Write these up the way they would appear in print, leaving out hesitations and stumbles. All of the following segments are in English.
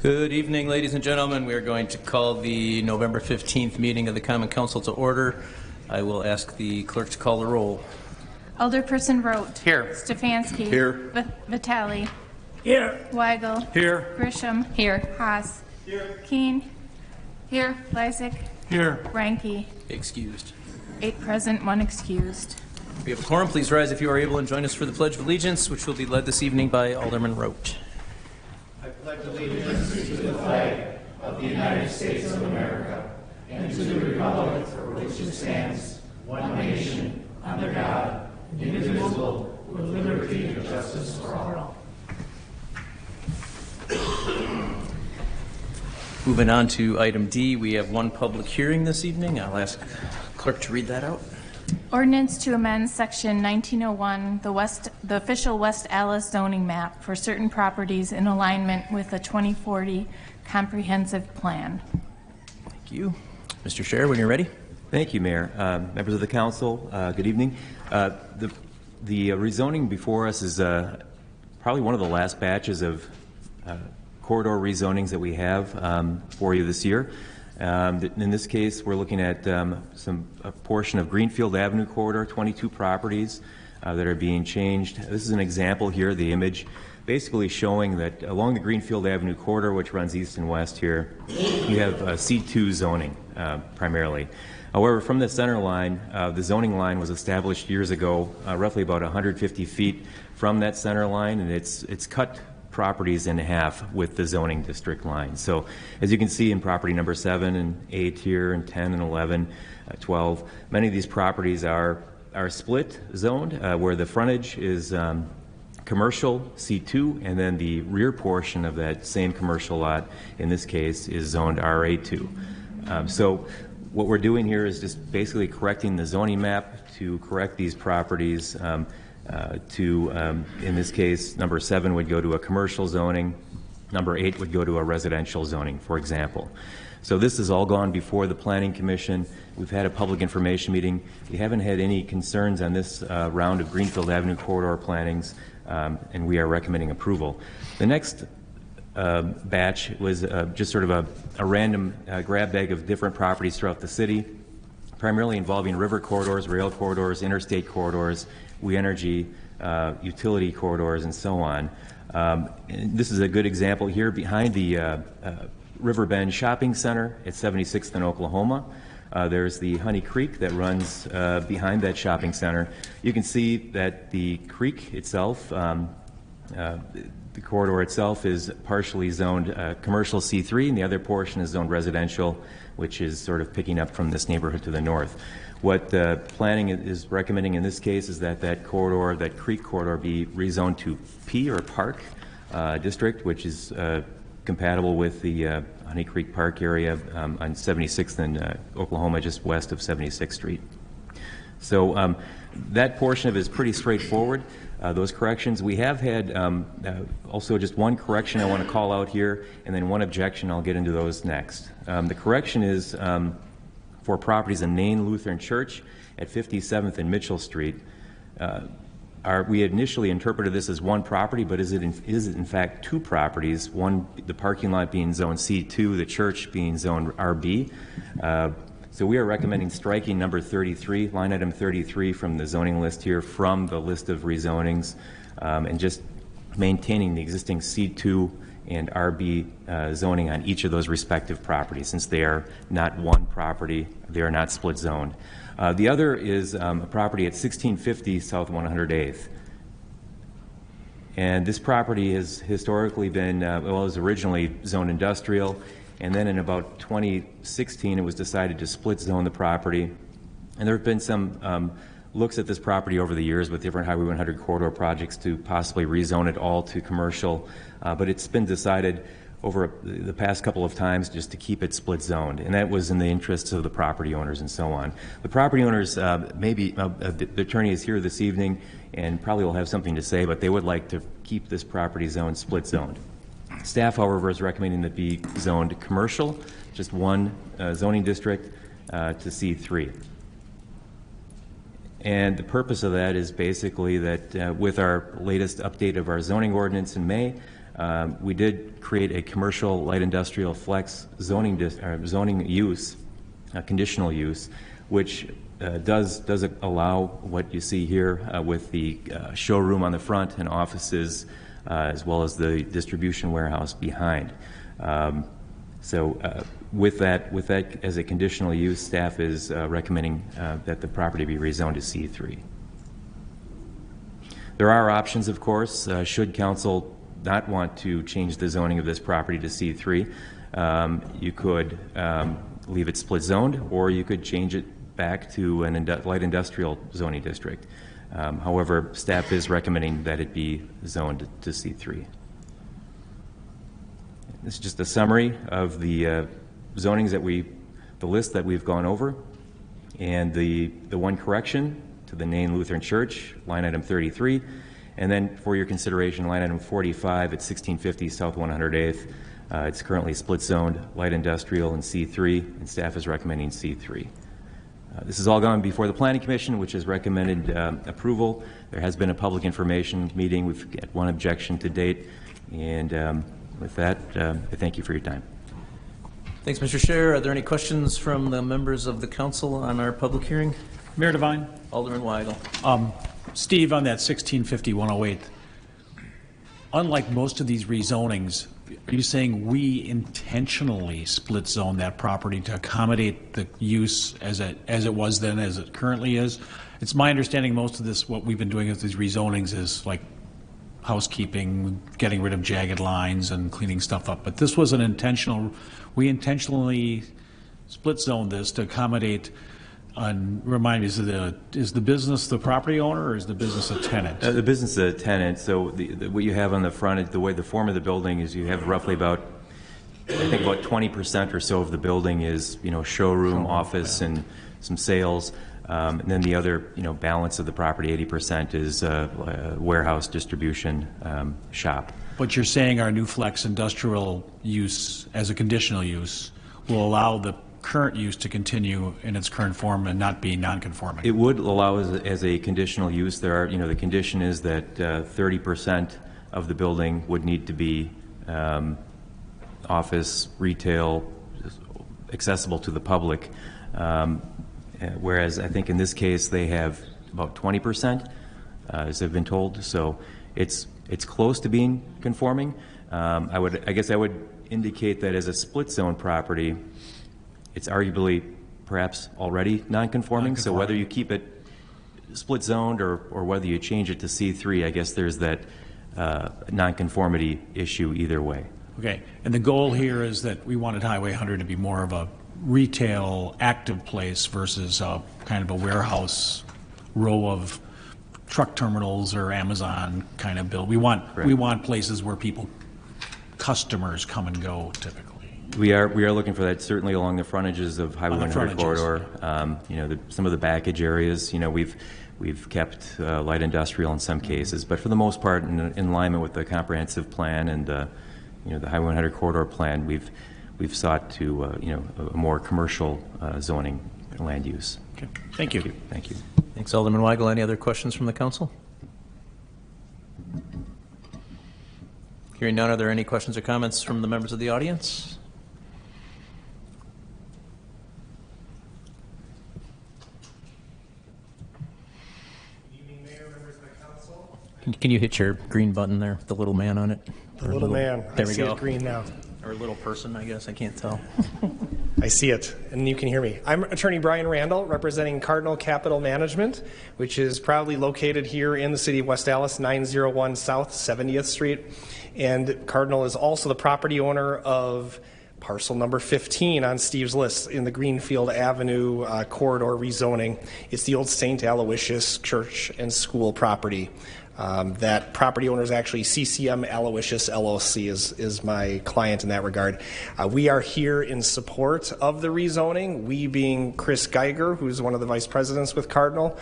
Good evening, ladies and gentlemen. We are going to call the November 15th meeting of the Common Council to order. I will ask the clerk to call the roll. Alderperson Rote. Here. Stefanski. Here. Vitale. Here. Weigel. Here. Grisham. Here. Haas. Here. Keen. Here. Lysick. Here. Ranke. Excused. 8 present, 1 excused. We have a quorum. Please rise if you are able and join us for the Pledge of Allegiance, which will be led this evening by Alderman Rote. I pledge allegiance to the flag of the United States of America and to the republic for which it stands, one nation, under God, indivisible, with liberty and justice for all. Moving on to item D, we have one public hearing this evening. I'll ask clerk to read that out. Ordinance to amend Section 1901, the official West Allis zoning map for certain properties in alignment with the 2040 comprehensive plan. Thank you. Mr. Scher, when you're ready. Thank you, Mayor. Members of the council, good evening. The rezoning before us is probably one of the last batches of corridor rezonings that we have for you this year. In this case, we're looking at a portion of Greenfield Avenue corridor, 22 properties that are being changed. This is an example here, the image, basically showing that along the Greenfield Avenue corridor, which runs east and west here, you have C2 zoning primarily. However, from the center line, the zoning line was established years ago, roughly about 150 feet from that center line, and it's cut properties in half with the zoning district line. So as you can see in property number 7 and 8 here and 10 and 11, 12, many of these properties are split zoned where the frontage is commercial C2 and then the rear portion of that same commercial lot in this case is zoned RA2. So what we're doing here is just basically correcting the zoning map to correct these properties in this case, number 7 would go to a commercial zoning, number 8 would go to a residential zoning, for example. So this has all gone before the Planning Commission. We've had a public information meeting. We haven't had any concerns on this round of Greenfield Avenue corridor plannings, and we are recommending approval. The next batch was just sort of a random grab bag of different properties throughout the city, primarily involving river corridors, rail corridors, interstate corridors, We-Energy, utility corridors, and so on. And this is a good example here behind the Riverbend Shopping Center at 76th and Oklahoma. There's the Honey Creek that runs behind that shopping center. You can see that the creek itself, the corridor itself is partially zoned commercial C3, and the other portion is zoned residential, which is sort of picking up from this neighborhood to the north. What the planning is recommending in this case is that corridor, that creek corridor, be rezoned to P or Park district, which is compatible with the Honey Creek Park area on 76th and Oklahoma, just west of 76th Street. So that portion of it is pretty straightforward. Those corrections, we have had also just one correction I want to call out here, and then one objection. I'll get into those next. The correction is for properties in Nain Lutheran Church at 57th and Mitchell Street. We had initially interpreted this as one property, but is it in fact 2 properties? One, the parking lot being zone C2, the church being zone RB. So we are recommending striking number 33, line item 33 from the zoning list here, from the list of rezonings, and just maintaining the existing C2 and RB zoning on each of those respective properties, since they are not one property, they are not split zoned. The other is a property at 1650 South 108th. And this property has historically been, well, it was originally zoned industrial, and then in about 2016 it was decided to split zone the property. And there have been some looks at this property over the years with different Highway 100 corridor projects to possibly rezone it all to commercial, but it's been decided over the past couple of times just to keep it split zoned, and that was in the interests of the property owners and so on. The property owners, the attorney is here this evening and probably will have something to say, but they would like to keep this property zone split zoned. Staff, however, is recommending that be zoned commercial, just one zoning district to C3. And the purpose of that is basically that with our latest update of our zoning ordinance in May, We did create a commercial light industrial flex zoning use, conditional use, which does allow what you see here with the showroom on the front and offices, as well as the distribution warehouse behind. With that as a conditional use, staff is recommending that the property be rezoned to C3. There are options, of course, should council not want to change the zoning of this property to C3. You could leave it split zoned, or you could change it back to an light industrial zoning district. However, staff is recommending that it be zoned to C3. This is just a summary of the zonings the list that we've gone over, and the one correction to the Nain Lutheran Church, line item 33, and then for your consideration, line item 45 at 1650 South 108th. It's currently split zoned, light industrial, and C3, and staff is recommending C3. This has all gone before the Planning Commission, which has recommended approval. There has been a public information meeting. We've got one objection to date, and with that, I thank you for your time. Thanks, Mr. Scher. Are there any questions from the members of the council on our public hearing? Mayor Devine. Alderman Weigel. Steve, on that 1650-108, unlike most of these rezonings, are you saying we intentionally split zone that property to accommodate the use as it was then, as it currently is? It's my understanding most of this, what we've been doing with these rezonings is like housekeeping, getting rid of jagged lines and cleaning stuff up. But this was we intentionally split zoned this to accommodate. And remind me, is the business the property owner, or is the business a tenant? The business is a tenant. So what you have on the front, the way the form of the building is, you have roughly about 20% or so of the building is showroom, office, and some sales, and then the other balance of the property, 80%, is warehouse, distribution, shop. But you're saying our new flex industrial use as a conditional use will allow the current use to continue in its current form and not be non-conforming? It would allow as a conditional use. There are, the condition is that 30% of the building would need to be office, retail, accessible to the public. Whereas I think in this case they have about 20%, as I've been told. So it's close to being conforming. I guess I would indicate that as a split zone property, it's arguably perhaps already non-conforming. So whether you keep it split zoned or whether you change it to C3, I guess there's that non-conformity issue either way. Okay, and the goal here is that we wanted Highway 100 to be more of a retail active place versus kind of a warehouse row of truck terminals or Amazon kind of build. We want places where customers come and go typically. We are looking for that certainly along the frontages of Highway 100 corridor. Some of the backage areas. We've kept light industrial in some cases, but for the most part, in alignment with the comprehensive plan and the Highway 100 corridor plan, we've sought to a more commercial zoning land use. Okay. Thank you. Thank you. Thanks, Alderman Weigel. Any other questions from the council? Hearing none, are there any questions or comments from the members of the audience? Can you hit your green button there, the little man on it? The little man. There I we see go. it green now. Or a little person, I guess. I can't tell. I see it, and you can hear me. I'm Attorney Brian Randall, representing Cardinal Capital Management, which is proudly located here in the city of West Allis, 901 South 70th Street. And Cardinal is also the property owner of parcel number 15 on Steve's list in the Greenfield Avenue corridor rezoning. It's the old St. Aloysius Church and School property. That property owner is actually CCM Aloysius LLC is my client in that regard. We are here in support of the rezoning, we being Chris Geiger, who's one of the vice presidents with Cardinal,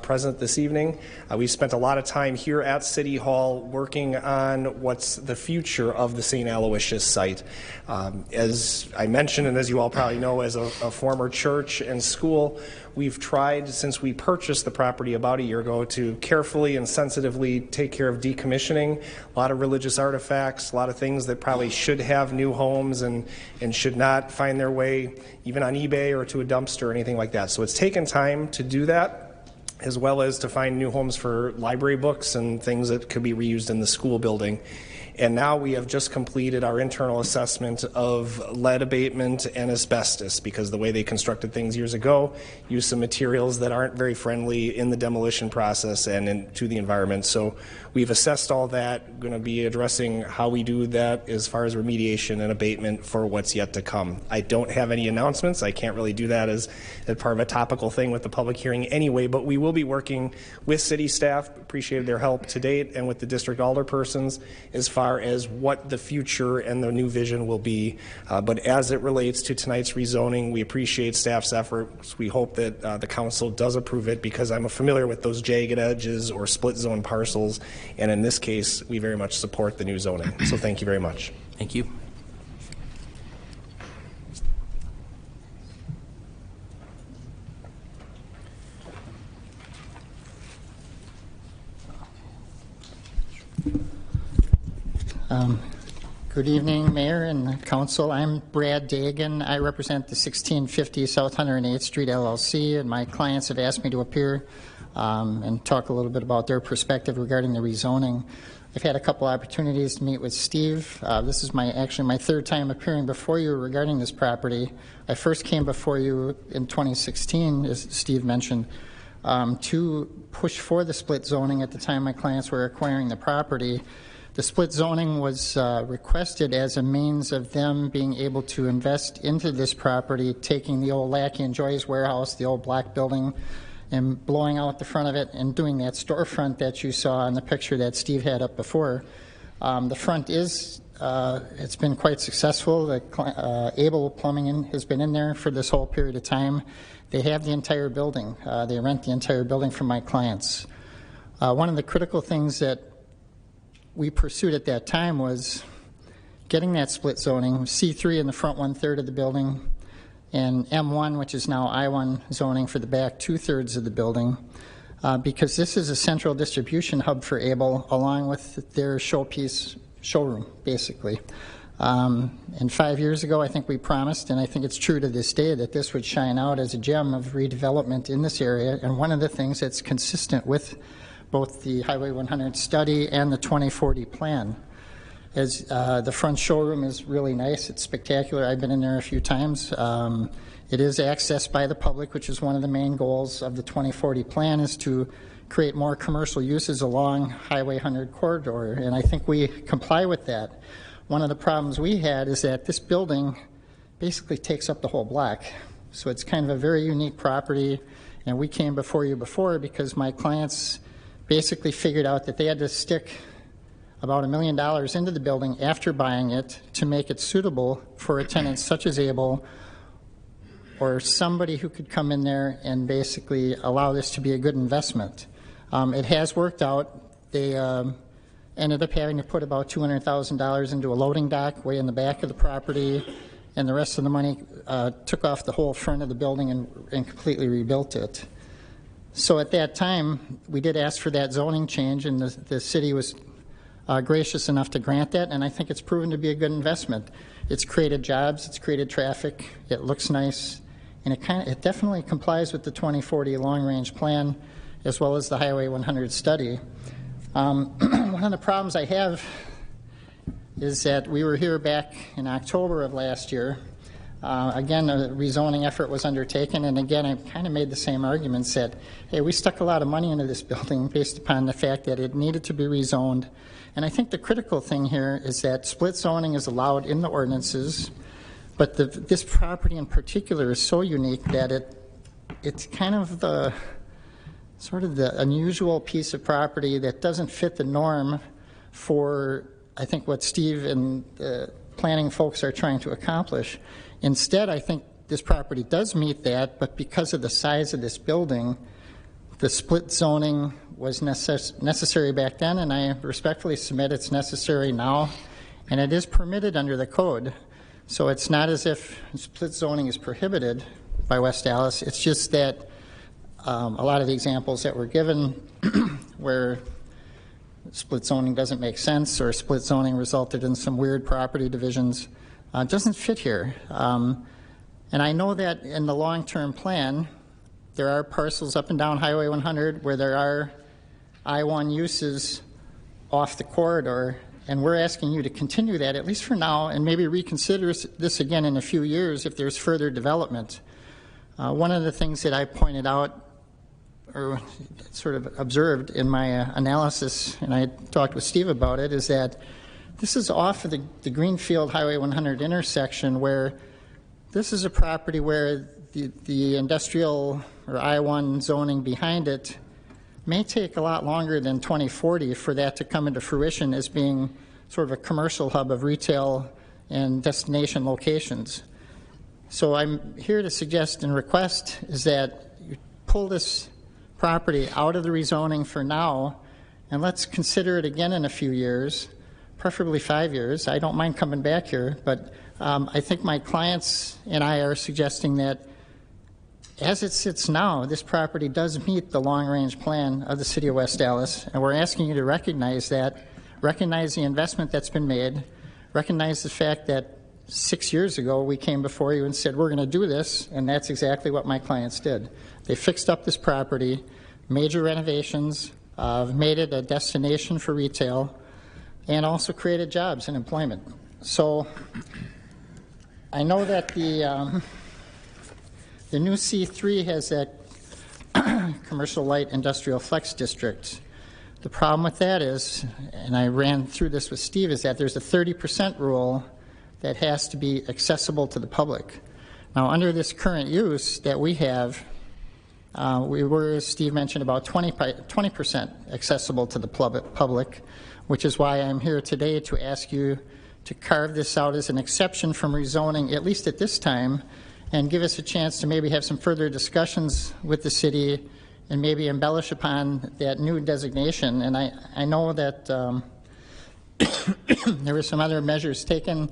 present this evening. We've spent a lot of time here at City Hall working on what's the future of the St. Aloysius site. As I mentioned, and as you all probably know, as a former church and school, we've tried, since we purchased the property about a year ago, to carefully and sensitively proactively take care of decommissioning a lot of religious artifacts, a lot of things that probably should have new homes and should not find their way even on eBay or to a dumpster or anything like that. So it's taken time to do that, as well as to find new homes for library books and things that could be reused in the school building. And now we have just completed our internal assessment of lead abatement and asbestos, because the way they constructed things years ago used some materials that aren't very friendly in the demolition process and into the environment. So we've assessed all that, going to be addressing how we do that as far as remediation and abatement for what's yet to come. I don't have any announcements. I can't really do that as part of a topical thing with the public hearing anyway, but we will be working with city staff, appreciated their help to date, and with the district alderpersons as far as what the future and the new vision will be. But as it relates to tonight's rezoning, we appreciate staff's efforts. We hope that the council does approve it, because I'm familiar with those jagged edges or split zone parcels, and in this case, we very much support the new zoning. So thank you very much. Thank you. Good evening, Mayor and Council. I'm Brad Dagan. I represent the 1650 South 108th Street LLC, and my clients have asked me to appear and talk a little bit about their perspective regarding the rezoning. I've had a couple opportunities to meet with Steve. This is actually my third time appearing before you regarding this property. I first came before you in 2016, as Steve mentioned, to push for the split zoning at the time my clients were acquiring the property. The split zoning was requested as a means of them being able to invest into this property, taking the old Lackey and Joy's warehouse, the old black building, and blowing out the front of it and doing that storefront that you saw in the picture that Steve had up before. The front is, it's been quite successful. Able Plumbing has been in there for this whole period of time. They have the entire building. They rent the entire building from my clients. One of the critical things that we pursued at that time was getting that split zoning, C3 in the front 1/3 of the building, and M1, which is now I1 zoning for the back 2/3 of the building, because this is a central distribution hub for Able, along with their showpiece showroom, basically. And 5 years ago, I think we promised, and I think it's true to this day, that this would shine out as a gem of redevelopment in this area. And one of the things that's consistent with both the Highway 100 study and the 2040 plan is the front showroom is really nice. It's spectacular. I've been in there a few times. It is accessed by the public, which is one of the main goals of the 2040 plan, is to create more commercial uses along Highway 100 corridor, and I think we comply with that. One of the problems we had is that this building basically takes up the whole block, so it's kind of a very unique property, and we came before you before because my clients basically figured out that they had to stick about $1 million into the building after buying it to make it suitable for a tenant such as Able, or somebody who could come in there and basically allow this to be a good investment. It has worked out. They ended up having to put about $200,000 into a loading dock way in the back of the property, and the rest of the money took off the whole front of the building and completely rebuilt it. So at that time, we did ask for that zoning change, and the city was gracious enough to grant that, and I think it's proven to be a good investment. It's created jobs, it's created traffic, it looks nice, and it definitely complies with the 2040 long-range plan as well as the Highway 100 study. One of the problems I have is that we were here back in October of last year. Again, a rezoning effort was undertaken, and again, I kind of made the same arguments that, hey, we stuck a lot of money into this building based upon the fact that it needed to be rezoned. And I think the critical thing here is that split zoning is allowed in the ordinances, but this property in particular is so unique that it's kind of the sort of the unusual piece of property that doesn't fit the norm for, I think, what Steve and the planning folks are trying to accomplish. Instead, I think this property does meet that, but because of the size of this building, the split zoning was necessary back then, and I respectfully submit it's necessary now, and it is permitted under the code. So it's not as if split zoning is prohibited by West Allis. It's just that a lot of the examples that were given where split zoning doesn't make sense, or split zoning resulted in some weird property divisions, doesn't fit here. And I know that in the long-term plan, there are parcels up and down Highway 100 where there are I-1 uses off the corridor, and we're asking you to continue that, at least for now, and maybe reconsider this again in a few years if there's further development. One of the things that I pointed out, or sort of observed in my analysis, and I talked with Steve about it, is that this is off of the Greenfield Highway 100 intersection, where this is a property where the industrial or I-1 zoning behind it may take a lot longer than 2040 for that to come into fruition as being sort of a commercial hub of retail and destination locations. So I'm here to suggest and request is that you pull this property out of the rezoning for now, and let's consider it again in a few years, preferably 5 years. I don't mind coming back here, but I think my clients and I are suggesting that as it sits now, this property does meet the long-range plan of the City of West Allis, and we're asking you to recognize that, recognize the investment that's been made, recognize the fact that 6 years ago we came before you and said we're going to do this, and that's exactly what my clients did. They fixed up this property, major renovations, made it a destination for retail, and also created jobs and employment. So I know that the new C3 has that commercial light industrial flex district. The problem with that is, and I ran through this with Steve, is that there's a 30% rule that has to be accessible to the public. Now, under this current use that we have, we were, as Steve mentioned, about 20% accessible to the public, which is why I'm here today to ask you to carve this out as an exception from rezoning, at least at this time, and give us a chance to maybe have some further discussions with the city and maybe embellish upon that new designation. And I know that there were some other measures taken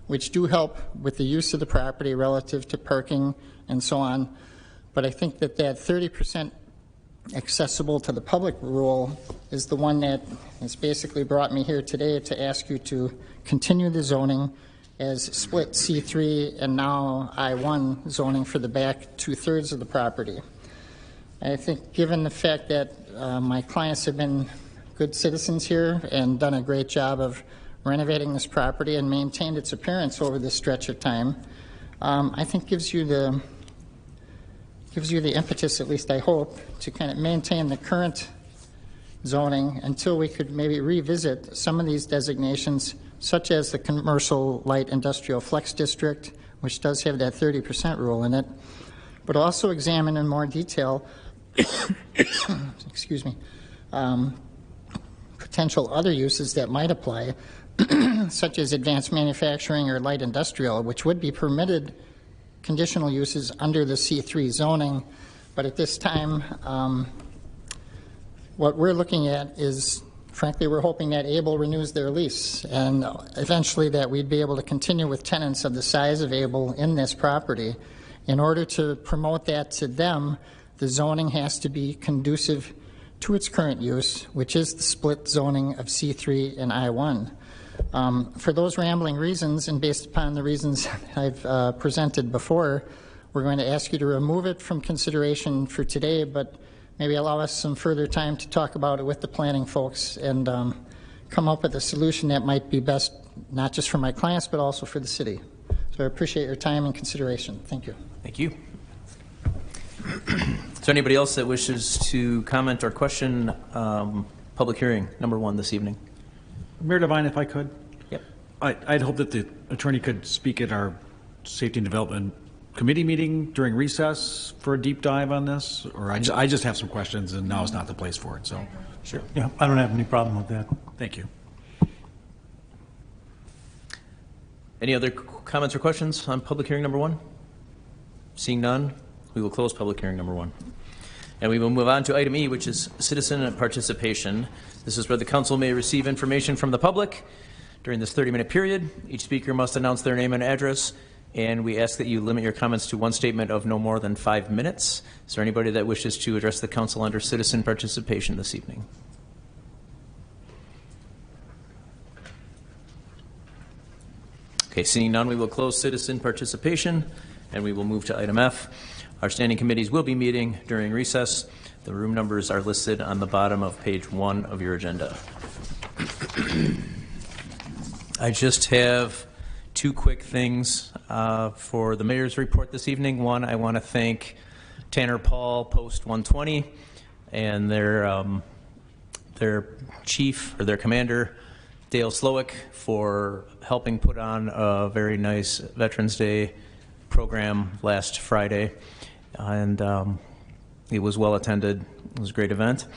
which do help with the use of the property relative to parking and so on. But I think that that 30% accessible to the public rule is the one that has basically brought me here today to ask you to continue the zoning as split C3 and now I-1 zoning for the back 2/3 of the property. I think given the fact that my clients have been good citizens here and done a great job of renovating this property and maintained its appearance over this stretch of time, I think gives you the impetus, at least I hope, to kind of maintain the current zoning until we could maybe revisit some of these designations, such as the commercial light industrial flex district, which does have that 30% rule in it, but also examine in more detail excuse me, potential other uses that might apply, such as advanced manufacturing or light industrial, which would be permitted conditional uses under the C3 zoning. But at this time, what we're looking at is, frankly, we're hoping that Able renews their lease, and eventually that we'd be able to continue with tenants of the size of Able in this property. In order to promote that to them, the zoning has to be conducive to its current use, which is the split zoning of C3 and I-1. For those rambling reasons, and based upon the reasons I've presented before, we're going to ask you to remove it from consideration for today, but maybe allow us some further time to talk about it with the planning folks and come up with a solution that might be best, not just for my clients, but also for the city. So I appreciate your time and consideration. Thank you. Thank you. Is there anybody else that wishes to comment or question public hearing number 1 this evening? Mayor Devine, if I could. Yep. I'd hope that the attorney could speak at our Safety and Development Committee meeting during recess for a deep dive on this, or I just have some questions, and now is not the place for it. So, Sure. Yeah, I don't have any problem with that. thank you. Any other comments or questions on public hearing number 1? Seeing none, we will close public hearing number 1. And we will move on to item E, which is citizen participation. This is where the council may receive information from the public during this 30-minute period. Each speaker must announce their name and address, and we ask that you limit your comments to one statement of no more than 5 minutes. Is there anybody that wishes to address the council under citizen participation this evening? Okay, seeing none, we will close citizen participation, and we will move to item F. Our standing committees will be meeting during recess. The room numbers are listed on the bottom of page 1 of your agenda. I just have two quick things for the mayor's report this evening. One, I want to thank Tanner Paul, Post 120, and their chief, or their commander, Dale Slowick, for helping put on a very nice Veterans Day program last Friday. And it was well attended. It was a great event.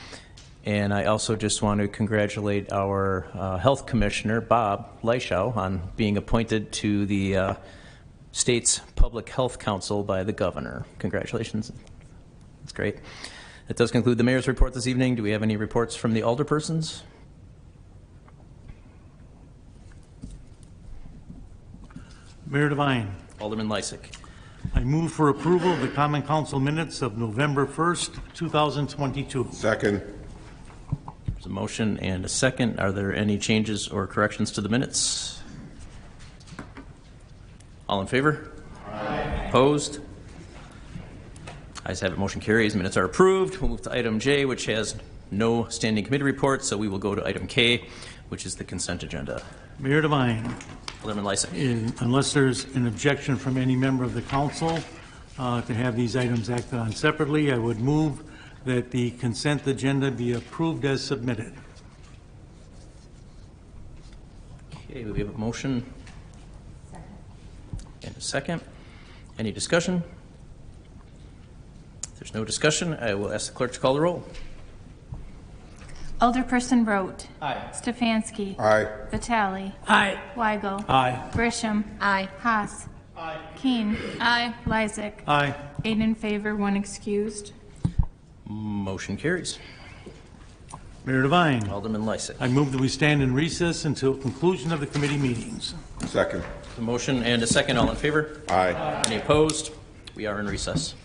And I also just want to congratulate our health commissioner, Bob Leischow, on being appointed to the state's Public Health Council by the governor. Congratulations. That's great. That does conclude the mayor's report this evening. Do we have any reports from the alderpersons? Mayor Devine, Alderman Lysick. I move for approval of the Common Council minutes of November 1st, 2022. Second. There's a motion and a second. Are there any changes or corrections to the minutes? All in favor? Aye. Opposed? Ayes have it. Motion carries. Minutes are approved. We'll move to item J, which has no standing committee report, so we will go to item K, which is the consent agenda. Mayor Devine, Alderman Lysick. unless there's an objection from any member of the council to have these items acted on separately, I would move that the consent agenda be approved as submitted. Okay, we have a motion and a second. Any discussion? If there's no discussion, I will ask the clerk to call the roll. Alderperson Rote. Aye. Stefanski. Aye. Vitale. Aye. Weigel. Aye. Grisham. Aye. Haas. Aye. Keen. Aye. Lysick. Aye. 8 in favor, 1 excused. Motion carries. Mayor Devine, Alderman Lysick. I move that we stand in recess until conclusion of the committee meetings. Second. A motion and a second. All in favor? Aye. Any opposed? We are in recess.